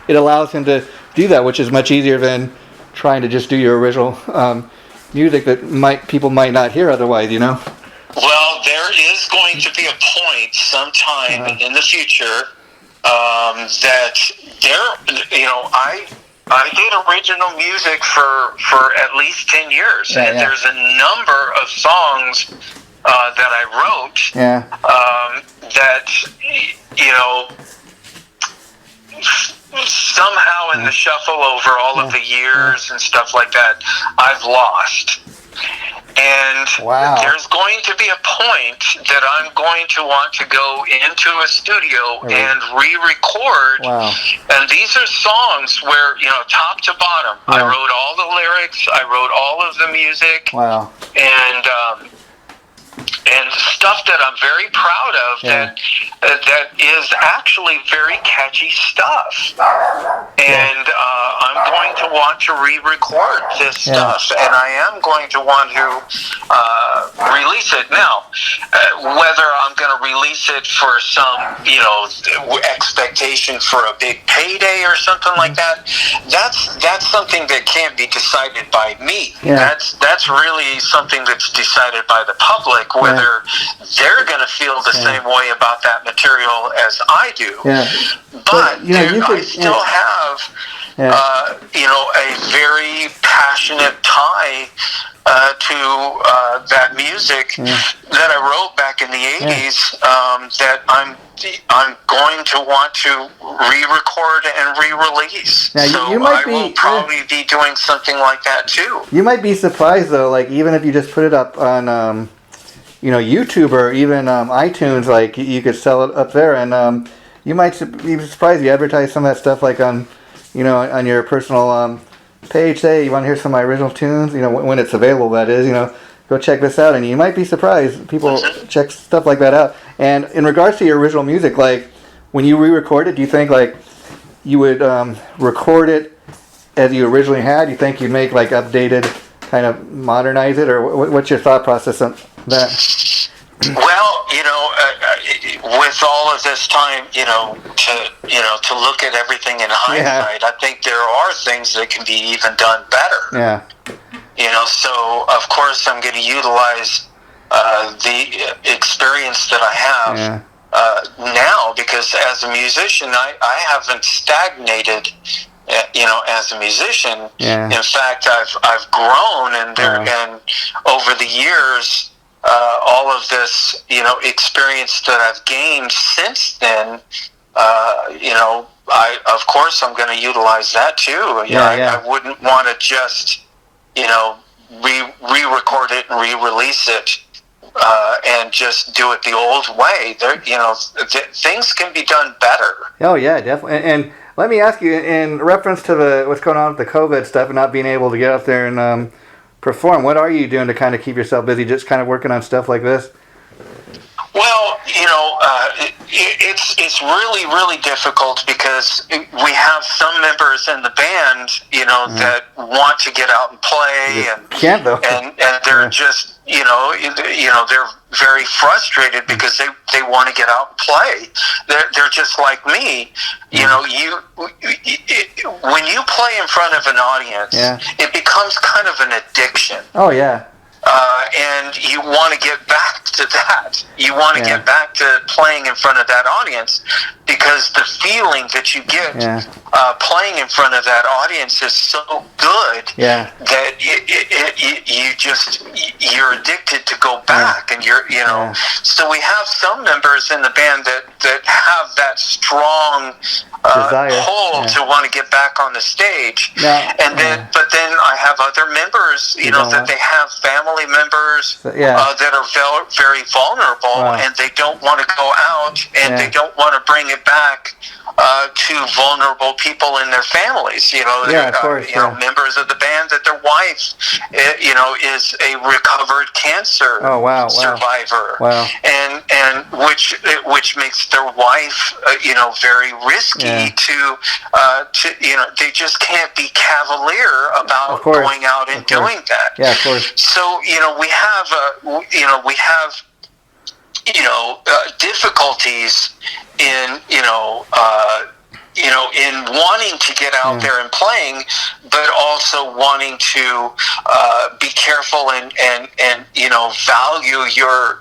it allows him to do that, which is much easier than trying to just do your original music that people might not hear otherwise. Well, there is going to be a point sometime in the future that I did original music for at least 10 years, and there's a number of songs that I wrote that, you know, somehow in the shuffle over all of the years and stuff like that, I've lost. And there's going to be a point that I'm going to want to go into a studio and re-record. And these are songs where, you know, top to bottom, I wrote all the lyrics, I wrote all of the music, and stuff that I'm very proud of that is actually very catchy stuff. And I'm going to want to re-record this stuff, and I am going to want to release it. Now, whether I'm going to release it for some, you know, expectation for a big payday or something like that, that's something that can't be decided by me. That's really something that's decided by the public, whether they're going to feel the same way about that material as I do. But you know, I still have, you know, a very passionate tie to that music that I wrote back in the 80s that I'm going to want to re-record and re-release. Now, so I will probably be doing something like that too. You might be surprised though, like even if you just put it up on you know, YouTube or even iTunes, like you could sell it up there, and you might be surprised. You advertise some of that stuff, like on, you know, on your personal page. Say you want to hear some of my original tunes, you know, when it's available. That is, you know, go check this out, and you might be surprised. People check stuff like that out. And in regards to your original music, like when you re-record it, do you think like you would record it as you originally had? You think you'd make like updated, kind of modernize it, or what's your thought process on that? Well, you know, with all of this time, you know, to look at everything in hindsight, I think there are things that can be even done better. You know, so of course I'm going to utilize the experience that I have now, because as a musician, I haven't stagnated. You know, as a musician, in fact, I've grown, and over the years, all of this, you know, experience that I've gained since then, you know, of course I'm going to utilize that too. I wouldn't want to just, you know, re-record it and re-release it and just do it the old way. There, you know, things can be done better. Oh yeah, definitely. And let me ask you, in reference to what's going on with the COVID stuff and not being able to get out there and perform, what are you doing to kind of keep yourself busy, just kind of working on stuff like this? Well, you know, it's really, really difficult because we have some members in the band, you know, that want to get out and play, and they're just, you know, they're very frustrated because they want to get out and play. They're just like me. You know, when you play in front of an audience, it becomes kind of an addiction. Oh yeah. And you want to get back to that. You want to get back to playing in front of that audience, because the feeling that you get playing in front of that audience is so good that you're addicted to go back, and you know. So we have some members in the band that have that strong pull to want to get back on the stage, and then but then I have other members, you know, that they have family members that are very vulnerable, and they don't want to go out, and they don't want to bring it back to vulnerable people in their families. You know, members of the band that their wife, you know, is a recovered cancer survivor, and which makes their wife, you know, very risky to you know, they just can't be cavalier about going out and doing that. Yeah, of course. So, you know, we have difficulties in, in wanting to get out there and playing, but also wanting to be careful and you know, value your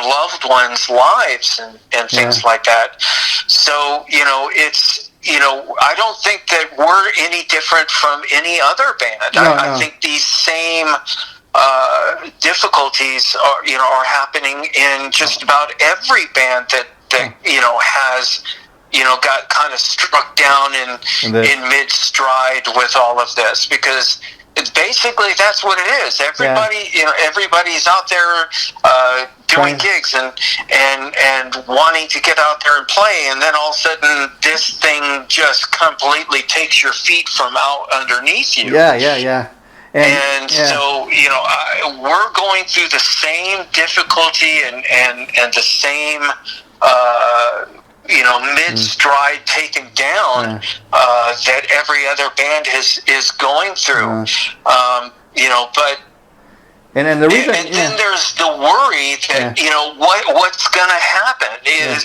loved ones' lives and things like that. So, you know, it's I don't think that we're any different from any other band. I think these same difficulties are happening in just about every band that has got kind of struck down in mid stride with all of this, because basically that's what it is. Everybody's out there doing gigs and wanting to get out there and play, and then all of a sudden this thing just completely takes your feet from out underneath you. And so we're going through the same difficulty and the same mid-stride taken down that every other band is going through. But and the reason, then there's the worry that what's going to happen is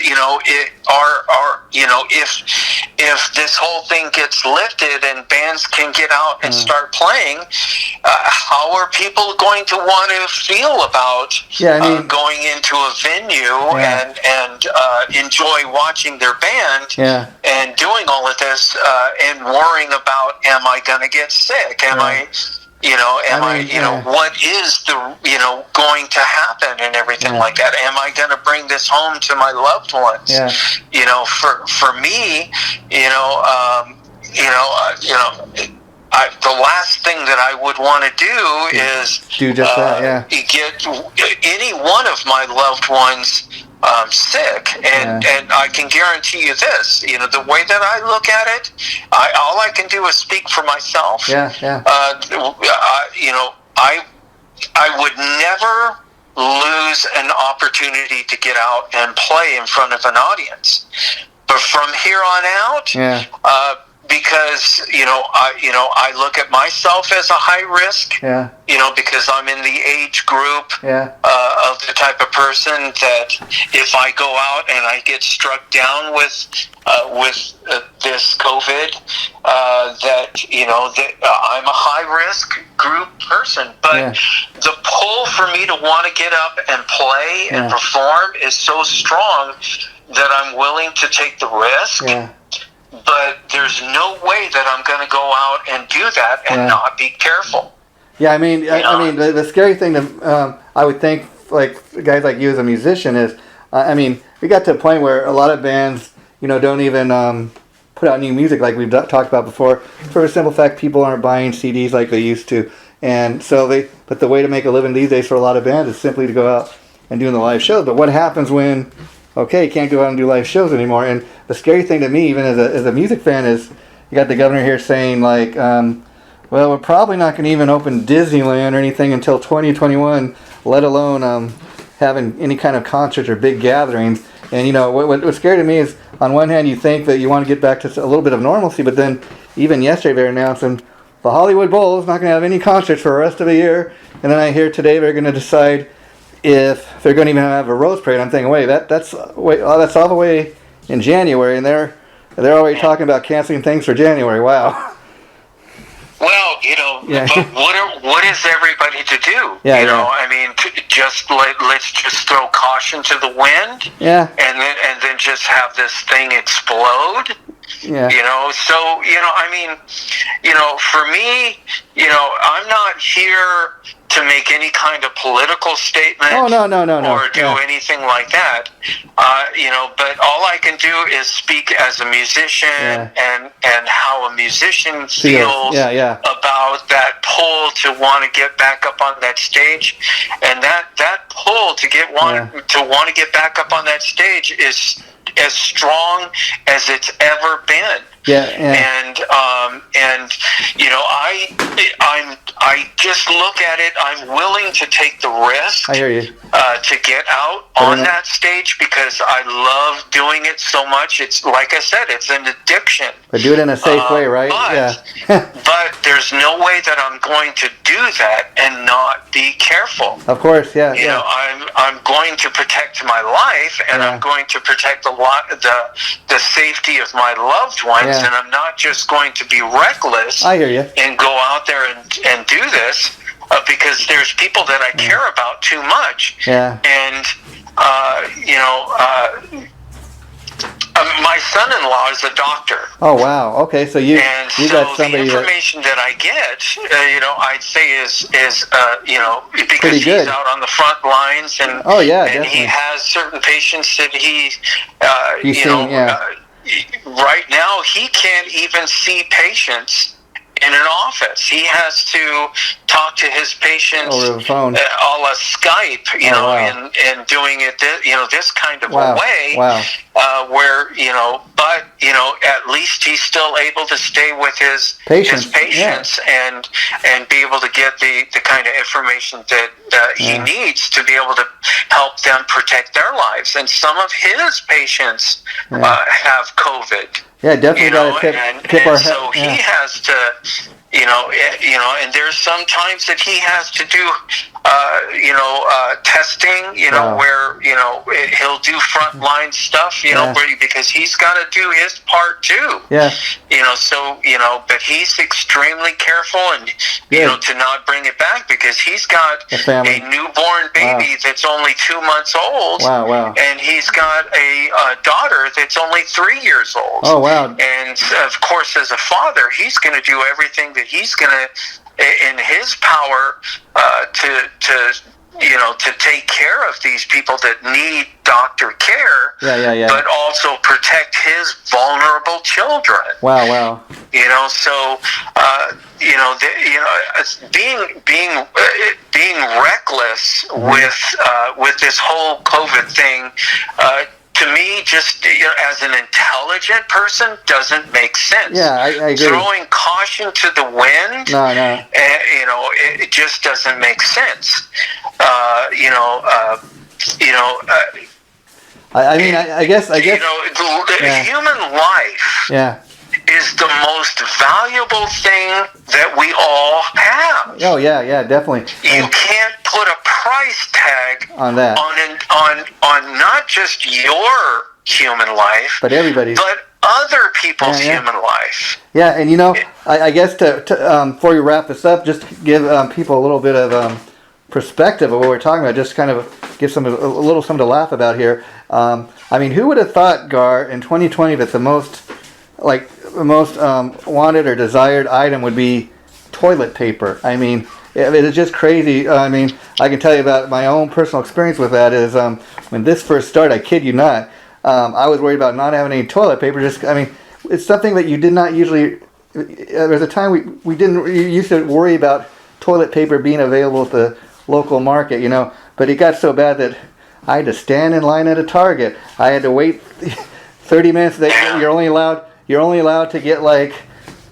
if this whole thing gets lifted and bands can get out and start playing, how are people going to want to feel about going into a venue and enjoy watching their band and doing all of this and worrying about, am I going to get sick? Am I what is the going to happen and everything like that? Am I going to bring this home to my loved ones? For me, the last thing that I would want to do is just that. Get any one of my loved ones sick, and I can guarantee you this, the way that I look at it, all I can do is speak for myself. I would never lose an opportunity to get out and play in front of an audience, but from here on out, because I look at myself as a high risk, because I'm in the age group of the type of person that if I go out and I get struck down with this COVID, that I'm a high risk group person. But the pull for me to want to get up and play and perform is so strong that I'm willing to take the risk. But there's no way that I'm going to go out and do that and not be careful. I mean, the scary thing to I would think, like guys like you as a musician, is we got to a point where a lot of bands don't even put out new music like we've talked about before, for the simple fact people aren't buying CDs like they used to, and so but the way to make a living these days for a lot of bands is simply to go out and do the live shows. But what happens when you can't go out and do live shows anymore? And the scary thing to me, even as a music fan, is you got the governor here saying, like, well, we're probably not going to even open Disneyland or anything until 2021, let alone having any kind of concerts or big gatherings. And, what's scary to me is, on one hand, you think that you want to get back to a little bit of normalcy, but then even yesterday they're announcing the Hollywood Bowl is not going to have any concerts for the rest of the year. And then I hear today they're going to decide if they're going to even have a rose parade. I'm thinking, that's all the way in January, and they're already talking about canceling things for January. Wow. Well, but what is everybody to do? Let's just throw caution to the wind. And then just have this thing explode. For me, I'm not here to make any kind of political statement or do anything like that. But all I can do is speak as a musician and how a musician feels about that pull to want to get back up on that stage. And that pull to want to get back up on that stage is as strong as it's ever been. I just look at it. I'm willing to take the risk. I hear you. To get out on that stage because I love doing it so much. It's like I said, it's an addiction. But do it in a safe way, right? But there's no way that I'm going to do that and not be careful. Of course, I'm going to protect my life, and I'm going to protect the safety of my loved ones, and I'm not just going to be reckless. I hear you. And go out there and do this because there's people that I care about too much. And My son-in-law is a doctor. Oh wow. Okay, so you got somebody the information that I get, I'd say is because pretty good. He's out on the front lines, and oh yeah, and definitely. he has certain patients that right now he can't even see patients in an office. He has to talk to his patients over the phone, a la Skype, wow. and doing it, this kind of wow. a way, wow. Where at least he's still able to stay with his patients yeah. and be able to get the kind of information that he needs to be able to help them protect their lives. And some of his patients have COVID. Yeah, definitely got to tip our head. So he has to, and there's some times that he has to do, testing, wow. where, he'll do frontline stuff, because he's got to do his part too. Yeah. But he's extremely careful and, to not bring it back because he's got a newborn baby that's only 2 months old. Wow. And he's got a daughter that's only 3 years old. Oh, wow. And of course, as a father, he's going to do everything that he's going to, in his power, to take care of these people that need doctor care. Yeah. But also protect his vulnerable children. Wow. Being reckless with this whole COVID thing. To me, just as an intelligent person, doesn't make sense. Yeah, I agree. Throwing caution to the wind, no. It just doesn't make sense. I guess. Human life. Yeah. Is the most valuable thing that we all have. Oh yeah, definitely. You can't put a price tag on that. On not just your human life, but everybody's. But other people's human life. Yeah, and I guess to before you wrap this up, just give people a little bit of perspective of what we're talking about. Just kind of give a little something to laugh about here. Who would have thought, Gar, in 2020 that the most wanted or desired item would be toilet paper? It is just crazy. I can tell you about my own personal experience with that is when this first started, I kid you not, I was worried about not having any toilet paper. It's something that you did not usually, there was a time we used to worry about toilet paper being available at the local market, but it got so bad that I had to stand in line at a Target. I had to wait 30 minutes. You're only allowed to get like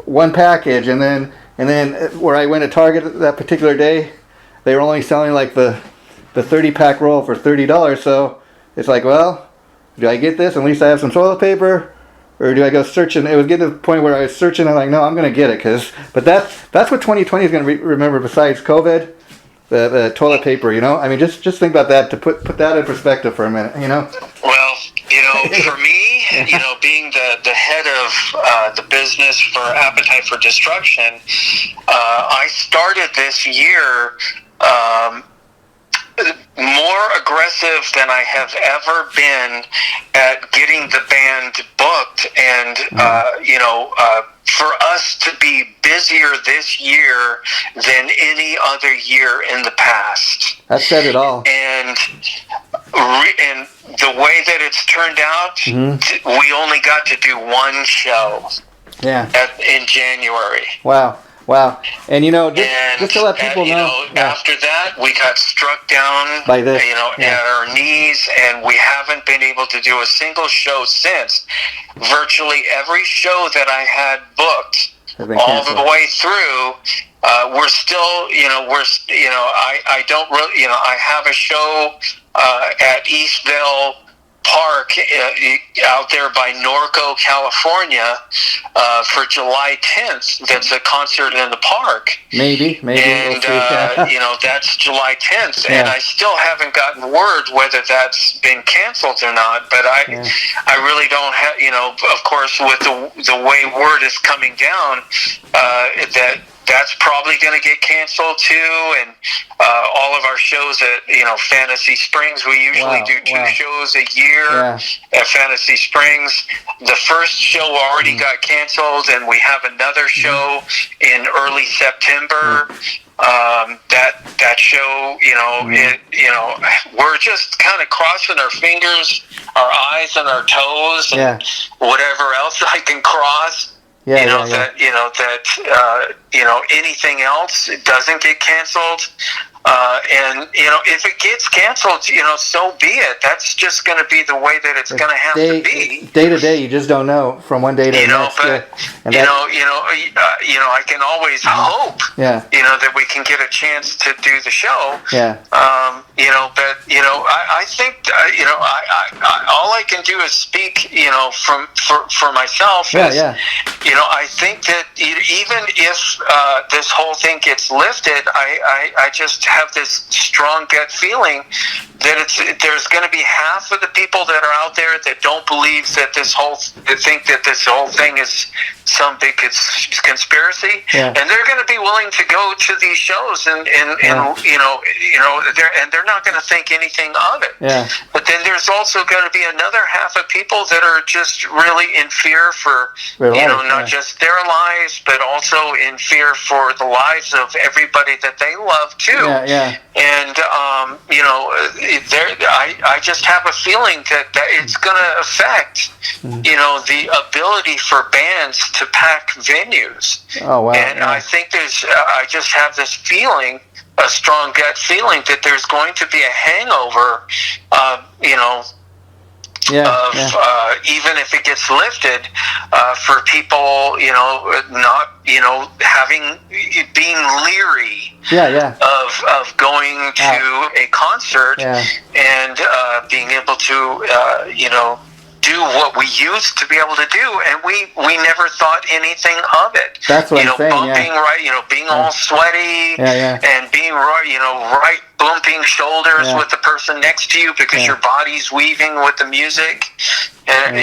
one package, and then where I went to Target that particular day, they were only selling like the 30-pack roll for $30. So it's like, well, do I get this? At least I have some toilet paper, or do I go searching? It was getting to the point where I was searching. I'm like, no, I'm going to get it but that's what 2020 is going to remember. Besides COVID, the toilet paper. Just think about that to put that in perspective for a minute. Well, for me, being the head of the business for Appetite for Destruction, I started this year more aggressive than I have ever been at getting the band booked, and for us to be busier this year than any other year in the past. That said it all. And the way that it's turned out, we only got to do one show. Yeah. In January. Wow. And just to let people know, after that we got struck down by this, at our knees, and we haven't been able to do a single show since. Virtually every show that I had booked all the way through, we're still, I don't really, I have a show at Eastville Park out there by Norco, California, for July 10th. That's a concert in the park. Maybe. And that's July 10th, and I still haven't gotten word whether that's been canceled or not. But I really don't have. Of course, with the way word is coming down, that that's probably going to get canceled too. And all of our shows at Fantasy Springs, we usually do 2 shows a year at Fantasy Springs. The first show already got canceled, and we have another show in early September. That show, we're just kind of crossing our fingers, our eyes, and our toes, and whatever else I can cross. Anything else doesn't get canceled. And if it gets canceled, so be it. That's just going to be the way that it's going to have to be. Day to day, you just don't know from one day to the next. But I can always hope. That we can get a chance to do the show. I think all I can do is speak. For myself. I think that even if this whole thing gets lifted, I just have this strong gut feeling that there's going to be half of the people that are out there that don't believe that think that this whole thing is some big conspiracy, and they're going to be willing to go to these shows, and they're not going to think anything of it. But then there's also going to be another half of people that are just really in fear for not just their lives, but also in fear for the lives of everybody that they love too. And I just have a feeling that it's going to affect the ability for bands to pack venues. And I think I just have this feeling, a strong gut feeling, that there's going to be a hangover, even if it gets lifted, for people, not, being leery of going to a concert and being able to, do what we used to be able to do, and we never thought anything of it. That's what I'm saying. Bumping being all sweaty, and being right bumping shoulders with the person next to you because your body's weaving with the music, and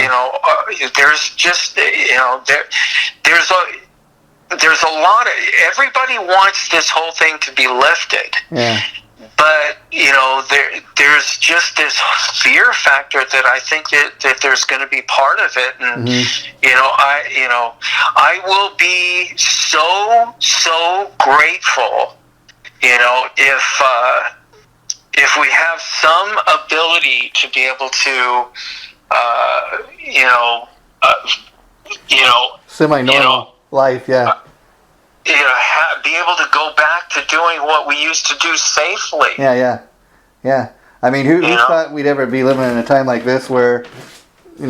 there's just there's a lot of, everybody wants this whole thing to be lifted. But there's just this fear factor that I think that there's going to be part of it, and I will be so grateful, if we have some ability to be able to, semi-normal life, be able to go back to doing what we used to do safely. I mean, who thought we'd ever be living in a time like this where,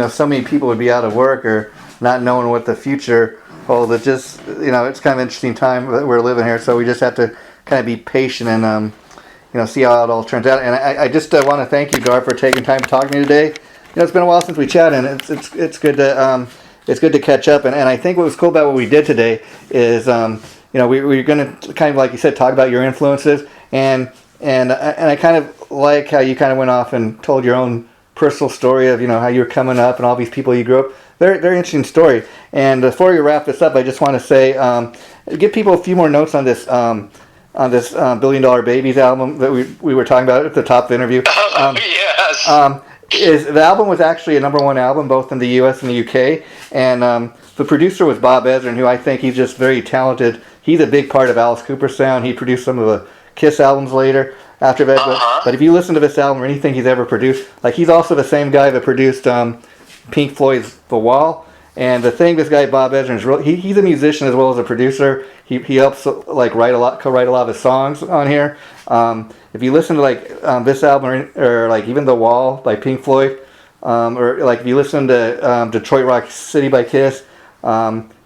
so many people would be out of work or not knowing what the future holds. It just, it's kind of an interesting time that we're living here, so we just have to kind of be patient and, see how it all turns out. And I just want to thank you, Gar, for taking time to talk to me today. It's been a while since we chatted, and it's good to catch up. And I think what was cool about what we did today is, we're going to kind of, like you said, talk about your influences, and I kind of like how you kind of went off and told your own personal story of, how you were coming up and all these people you grew up. Very, very interesting story. And before we wrap this up, I just want to say, give people a few more notes on this $1 Billion Babies album that we were talking about at the top of the interview. Yes. The album was actually a #1 album both in the U.S. and the U.K. And the producer was Bob Eazrin, who I think he's just very talented. He's a big part of Alice Cooper's sound. He produced some of the Kiss albums later after that. But if you listen to this album or anything he's ever produced, like, he's also the same guy that produced Pink Floyd's The Wall. And the thing, this guy Bob Eazrin is he's a musician as well as a producer. He helps co-write a lot of his songs on here. If you listen to this album or even The Wall by Pink Floyd, or if you listen to Detroit Rock City by Kiss,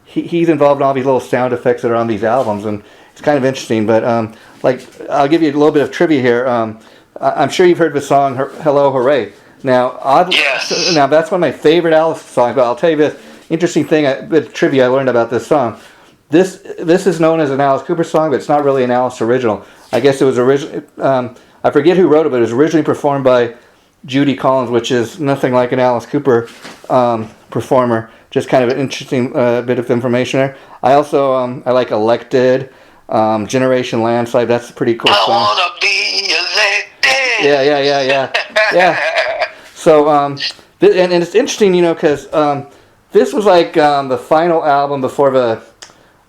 he's involved in all these little sound effects that are on these albums, and it's kind of interesting. But I'll give you a little bit of trivia here. I'm sure you've heard the song "Hello Hooray." Now, now that's one of my favorite Alice songs. But I'll tell you this interesting thing, bit of trivia I learned about this song. This is known as an Alice Cooper song, but it's not really an Alice original. I guess it was originally, I forget who wrote it, but it was originally performed by Judy Collins, which is nothing like an Alice Cooper performer. just kind of an interesting bit of information there. I also I like Elected, Generation Landslide. That's a pretty cool I song. wanna be elected. Yeah. So and it's interesting, because this was like the final album before the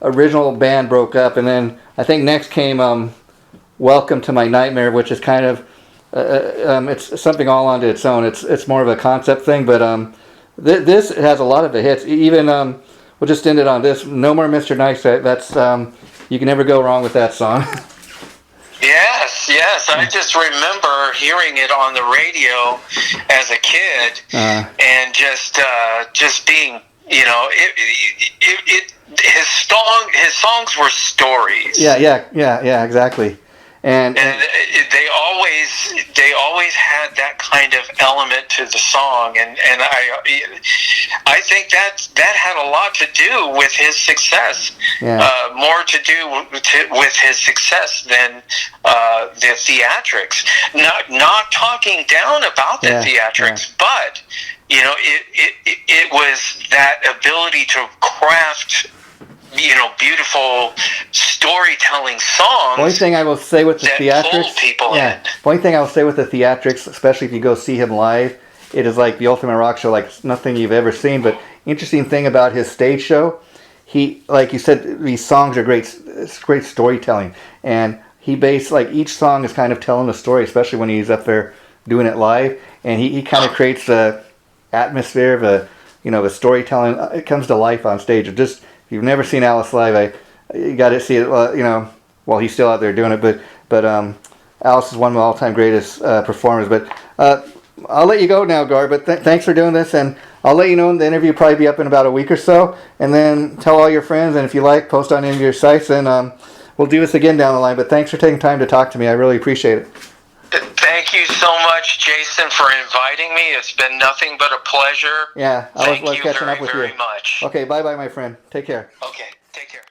original band broke up, and then I think next came Welcome to My Nightmare, which is kind of it's something all onto its own. It's more of a concept thing, but this has a lot of the hits. Even we'll just end it on this. No More Mr. Nice. That's you can never go wrong with that song. Yes. I just remember hearing it on the radio as a kid, and just being, his songs were stories. Yeah, exactly. And they always had that kind of element to the song, and I think that had a lot to do with his success. More to do with his success than the theatrics. Not talking down about the theatrics, but it was that ability to craft beautiful storytelling songs. The only thing I will say with the theatrics, people in. The only thing I will say with the theatrics, especially if you go see him live, it is like the ultimate rock show, like nothing you've ever seen. But interesting thing about his stage show, he, like you said, these songs are great. It's great storytelling, and he based like each song is kind of telling a story, especially when he's up there doing it live, and he kind of creates the atmosphere of a storytelling. It comes to life on stage. It just, if you've never seen Alice live, you got to see it. While he's still out there doing it. But Alice is one of my all-time greatest performers. But I'll let you go now, Gar. But thanks for doing this, and I'll let you know the interview will probably be up in about a week or so. And then tell all your friends, and if you like, post on any of your sites, and we'll do this again down the line. But thanks for taking time to talk to me. I really appreciate it. Thank you so much, Jason, for inviting me. It's been nothing but a pleasure. Yeah, I was catching up with you. Very much. Okay, bye-bye, my friend. Take care. Okay, take care.